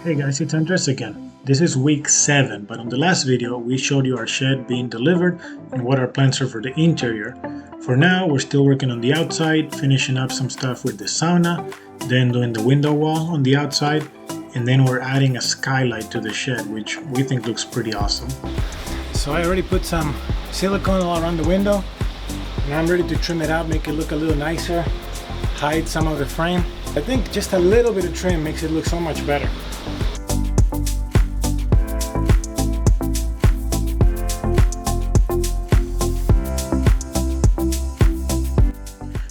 Hey guys, it's Andres again. This is week 7, but on the last video we showed you our shed being delivered and what our plans are for the interior. For now, we're still working on the outside, finishing up some stuff with the sauna, then doing the window wall on the outside, and then we're adding a skylight to the shed, which we think looks pretty awesome. So I already put some silicone all around the window, and I'm ready to trim it out, make it look a little nicer, hide some of the frame. I think just a little bit of trim makes it look so much better.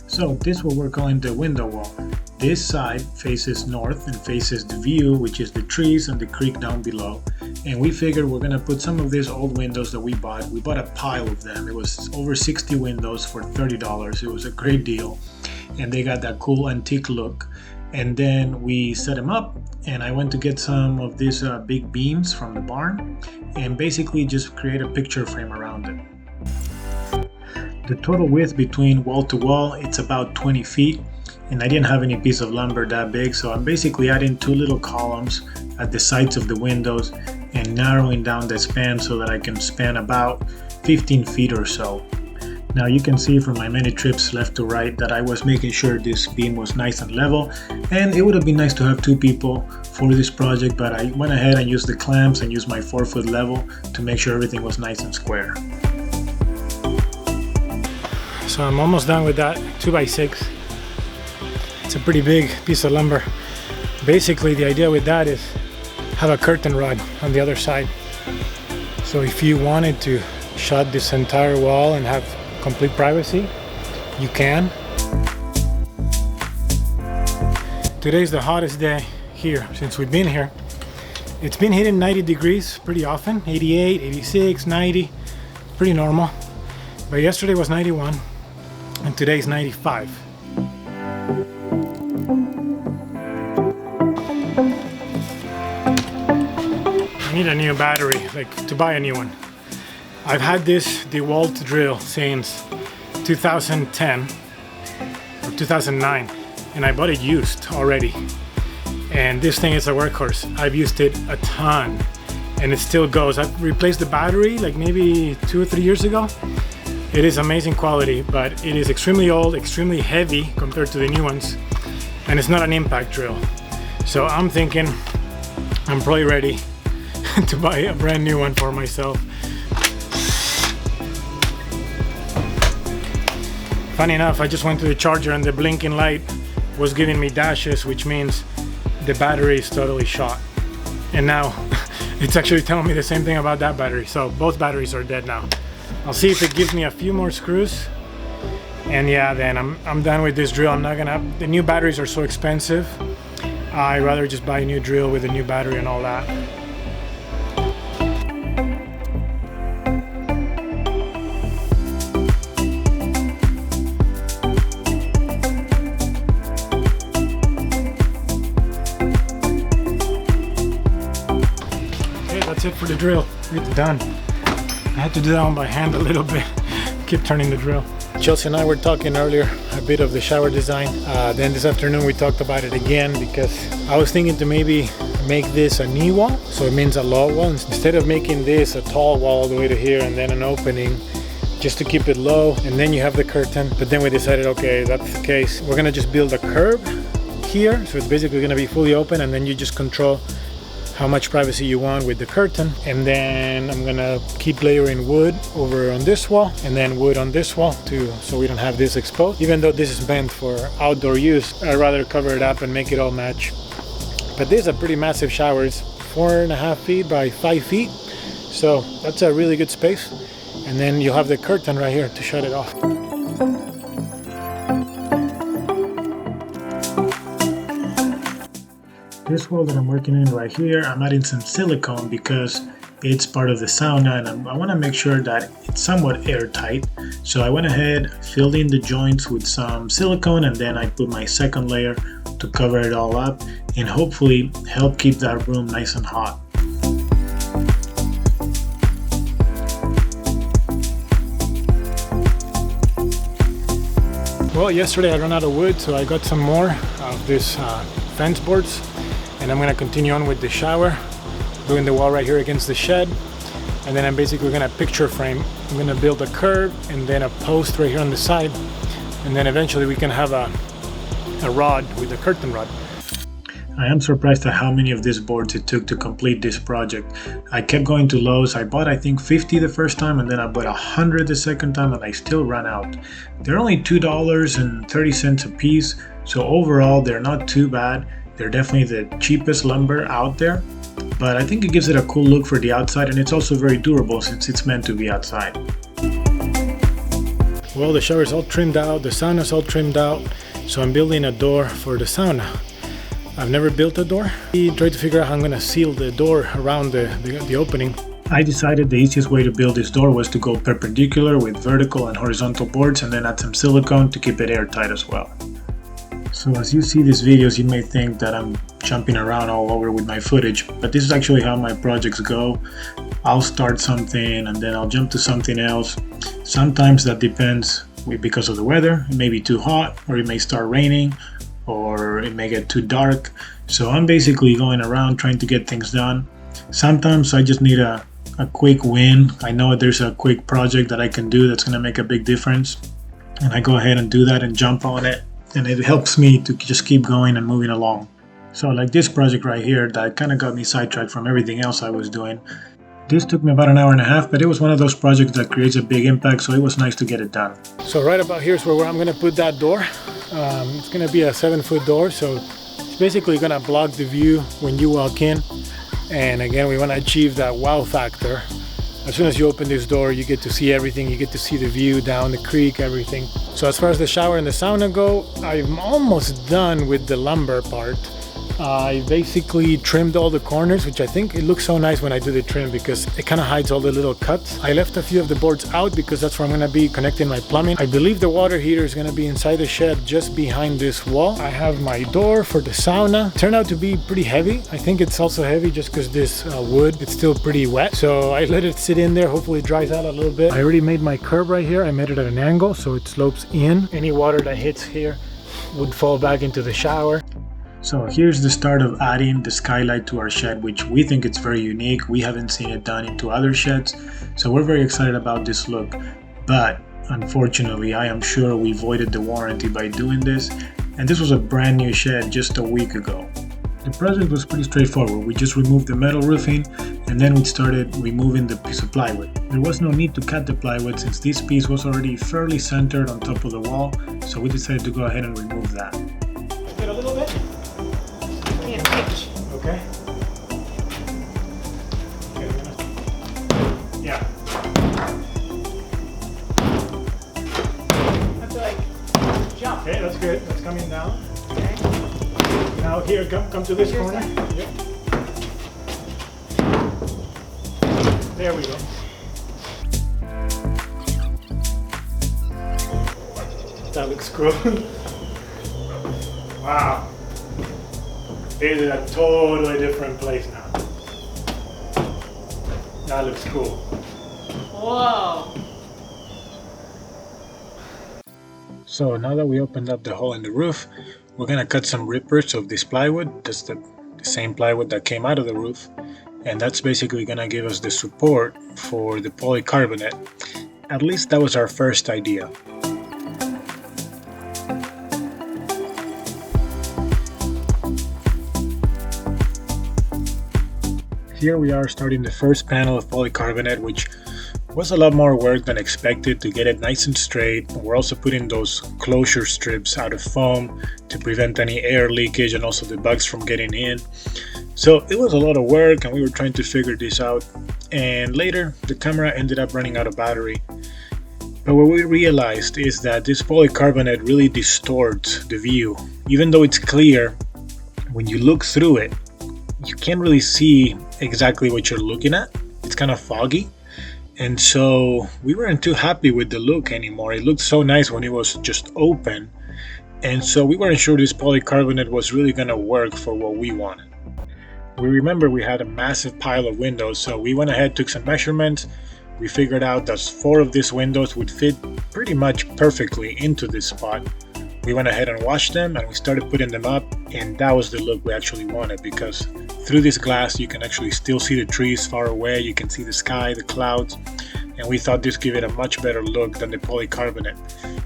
So this is what we're calling the window wall. This side faces north and faces the view, which is the trees and the creek down below. And we figured we're gonna put some of these old windows that we bought. We bought a pile of them. It was over 60 windows for $30. It was a great deal. And they got that cool antique look. And then we set them up, and I went to get some of these big beams from the barn and basically just create a picture frame around it. The total width between wall to wall, it's about 20 feet, and I didn't have any piece of lumber that big, so I'm basically adding 2 little columns at the sides of the windows and narrowing down the span so that I can span about 15 feet or so. Now you can see from my many trips left to right that I was making sure this beam was nice and level, and it would have been nice to have 2 people for this project, but I went ahead and used the clamps and used my 4-foot level to make sure everything was nice and square. So I'm almost done with that 2x6. It's a pretty big piece of lumber. Basically the idea with that is have a curtain rod on the other side. So if you wanted to shut this entire wall and have complete privacy, you can. Today's the hottest day here since we've been here. It's been hitting 90 degrees pretty often, 88, 86, 90, pretty normal. But yesterday was 91 and today's 95. I need a new battery, like to buy a new one. I've had this DeWalt drill since 2010 or 2009, and I bought it used already. And this thing is a workhorse. I've used it a ton and it still goes. I've replaced the battery like maybe 2 or 3 years ago. It is amazing quality, but it is extremely old, extremely heavy compared to the new ones, and it's not an impact drill. So I'm thinking I'm probably ready to buy a brand new one for myself. Funny enough, I just went to the charger and the blinking light was giving me dashes, which means the battery is totally shot. And now it's actually telling me the same thing about that battery. So both batteries are dead now. I'll see if it gives me a few more screws. And yeah, then I'm done with this drill. I'm not gonna, the new batteries are so expensive. I'd rather just buy a new drill with a new battery and all that. That's it for the drill. It's done. I had to do that one by hand a little bit. Keep turning the drill. Chelsea and I were talking earlier a bit of the shower design. Then this afternoon we talked about it again because I was thinking to maybe make this a knee wall, so it means a low wall. Instead of making this a tall wall all the way to here and then an opening, just to keep it low, and then you have the curtain. But then we decided, okay, that's the case. We're gonna just build a curb here, so it's basically gonna be fully open, and then you just control how much privacy you want with the curtain. And then I'm gonna keep layering wood over on this wall and then wood on this wall too, so we don't have this exposed. Even though this is meant for outdoor use, I'd rather cover it up and make it all match. But these are pretty massive showers, 4.5 feet by 5 feet, so that's a really good space. And then you'll have the curtain right here to shut it off. This wall that I'm working in right here, I'm adding some silicone because it's part of the sauna, and I want to make sure that it's somewhat airtight. So I went ahead, filled in the joints with some silicone, and then I put my second layer to cover it all up and hopefully help keep that room nice and hot. Well, yesterday I ran out of wood, so I got some more of these fence boards. and I'm gonna continue on with the shower, doing the wall right here against the shed, and then I'm basically gonna picture frame. I'm gonna build a curb and then a post right here on the side, and then eventually we can have a rod with a curtain rod. I am surprised at how many of these boards it took to complete this project. I kept going to Lowe's. I bought I think 50 the first time, and then I bought 100 the second time, and I still ran out. They're only $2.30 a piece, so overall they're not too bad. They're definitely the cheapest lumber out there, but I think it gives it a cool look for the outside, and it's also very durable since it's meant to be outside. Well, the shower's all trimmed out, the sauna's all trimmed out, so I'm building a door for the sauna. I've never built a door. I tried to figure out how I'm gonna seal the door around the opening. I decided the easiest way to build this door was to go perpendicular with vertical and horizontal boards, and then add some silicone to keep it airtight as well. So as you see these videos, you may think that I'm jumping around all over with my footage, but this is actually how my projects go. I'll start something and then I'll jump to something else. Sometimes that depends because of the weather. It may be too hot, or it may start raining, or it may get too dark. So I'm basically going around trying to get things done. Sometimes I just need a quick win. I know there's a quick project that I can do that's going to make a big difference, and I go ahead and do that and jump on it, and it helps me to just keep going and moving along. So like this project right here that kind of got me sidetracked from everything else I was doing. This took me about an hour and a half, but it was one of those projects that creates a big impact, so it was nice to get it done. So right about here is where I'm gonna put that door. It's gonna be a 7-foot door, so it's basically gonna block the view when you walk in. And again, we wanna achieve that wow factor. As soon as you open this door, you get to see everything. You get to see the view down the creek, everything. So as far as the shower and the sauna go, I'm almost done with the lumber part. I basically trimmed all the corners, which I think it looks so nice when I do the trim because it kind of hides all the little cuts. I left a few of the boards out because that's where I'm going to be connecting my plumbing. I believe the water heater is going to be inside the shed just behind this wall. I have my door for the sauna. It turned out to be pretty heavy. I think it's also heavy just because this wood, it's still pretty wet. So I let it sit in there. Hopefully it dries out a little bit. I already made my curb right here. I made it at an angle so it slopes in. Any water that hits here would fall back into the shower. So here's the start of adding the skylight to our shed, which we think it's very unique. We haven't seen it done into other sheds, so we're very excited about this look. But unfortunately, I am sure we voided the warranty by doing this, and this was a brand new shed just a week ago. The project was pretty straightforward. We just removed the metal roofing, and then we started removing the piece of plywood. There was no need to cut the plywood since this piece was already fairly centered on top of the wall, so we decided to go ahead and remove that. A little bit. Okay. Yeah. That's like jump. Okay, that's good. That's coming down. Okay. Now here, come to this corner. Yep. There we go. That looks cool. Wow. It is a totally different place now. That looks cool. Whoa. So now that we opened up the hole in the roof, we're gonna cut some rippers of this plywood. That's the same plywood that came out of the roof, and that's basically gonna give us the support for the polycarbonate. At least that was our first idea. Here we are starting the first panel of polycarbonate, which was a lot more work than expected to get it nice and straight. We're also putting those closure strips out of foam to prevent any air leakage and also the bugs from getting in. So it was a lot of work, and we were trying to figure this out, and later the camera ended up running out of battery. But what we realized is that this polycarbonate really distorts the view. Even though it's clear, when you look through it, you can't really see exactly what you're looking at. It's kind of foggy, and so we weren't too happy with the look anymore. It looked so nice when it was just open, and so we weren't sure this polycarbonate was really gonna work for what we wanted. We remember we had a massive pile of windows, so we went ahead, took some measurements. We figured out that 4 of these windows would fit pretty much perfectly into this spot. We went ahead and washed them and we started putting them up, and that was the look we actually wanted, because through this glass you can actually still see the trees far away, you can see the sky, the clouds, and we thought this gave it a much better look than the polycarbonate.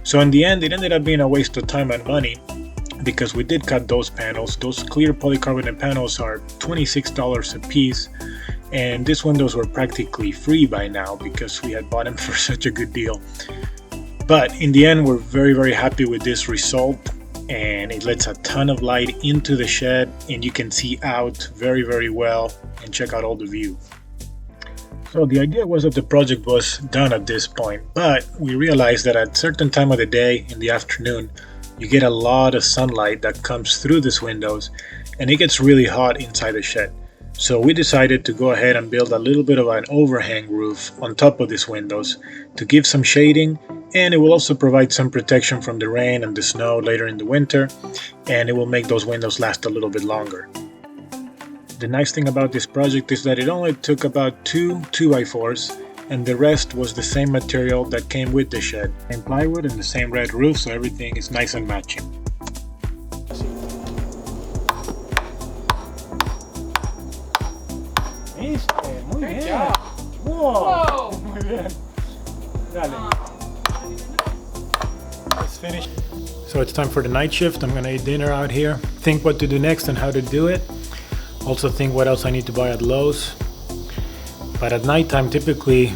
So in the end, it ended up being a waste of time and money, because we did cut those panels. Those clear polycarbonate panels are $26 a piece, and these windows were practically free by now because we had bought them for such a good deal. But in the end, we're very happy with this result, and it lets a ton of light into the shed, and you can see out very well and check out all the view. So the idea was that the project was done at this point, but we realized that at a certain time of the day, in the afternoon, you get a lot of sunlight that comes through these windows, and it gets really hot inside the shed. So we decided to go ahead and build a little bit of an overhang roof on top of these windows to give some shading, and it will also provide some protection from the rain and the snow later in the winter, and it will make those windows last a little bit longer. The nice thing about this project is that it only took about 2 2x4s, and the rest was the same material that came with the shed, and plywood and the same red roof, so everything is nice and matching. Muy Great bien. job. Whoa. Whoa. Muy bien. Dale. It's finished. So it's time for the night shift. I'm gonna eat dinner out here. Think what to do next and how to do it. Also think what else I need to buy at Lowe's. But at nighttime, typically,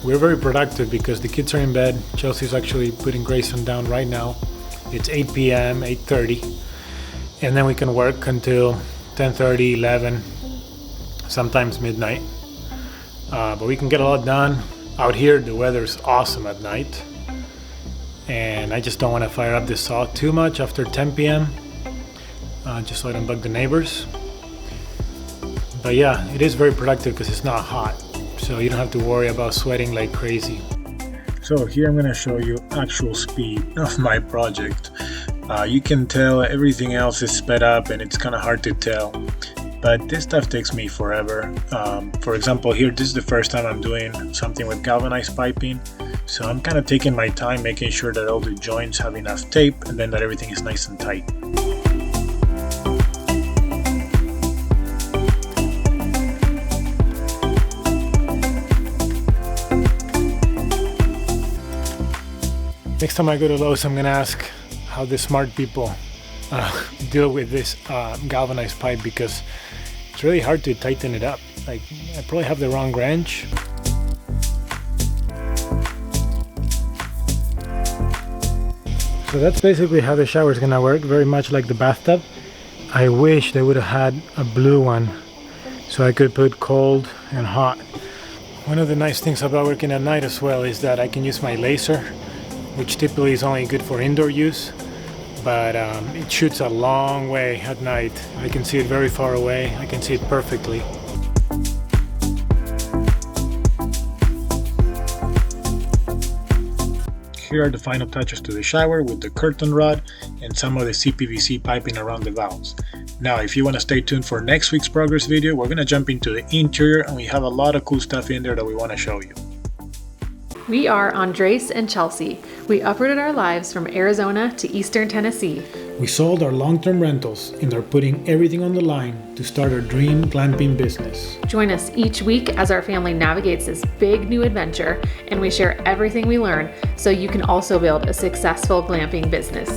we're very productive because the kids are in bed. Chelsea's actually putting Grayson down right now. It's 8 p.m., 8:30. And then we can work until 10:30, 11, sometimes midnight. But we can get a lot done. Out here, the weather's awesome at night. And I just don't want to fire up the saw too much after 10 p.m. Just so I don't bug the neighbors. But yeah, it is very productive because it's not hot. So you don't have to worry about sweating like crazy. So here I'm going to show you actual speed of my project. You can tell everything else is sped up and it's kind of hard to tell. But this stuff takes me forever. For example, here, this is the first time I'm doing something with galvanized piping. So I'm kind of taking my time, making sure that all the joints have enough tape and then that everything is nice and tight. Next time I go to Lowe's, I'm gonna ask how the smart people deal with this galvanized pipe, because it's really hard to tighten it up. Like, I probably have the wrong wrench. So that's basically how the shower is gonna work, very much like the bathtub. I wish they would have had a blue one so I could put cold and hot. One of the nice things about working at night as well is that I can use my laser, which typically is only good for indoor use, but it shoots a long way at night. I can see it very far away. I can see it perfectly. Here are the final touches to the shower with the curtain rod and some of the CPVC piping around the valves. Now, if you want to stay tuned for next week's progress video, we're going to jump into the interior, and we have a lot of cool stuff in there that we want to show you. We are Andres and Chelsea. We uprooted our lives from Arizona to Eastern Tennessee. We sold our long-term rentals and are putting everything on the line to start our dream glamping business. Join us each week as our family navigates this big new adventure, and we share everything we learn so you can also build a successful glamping business.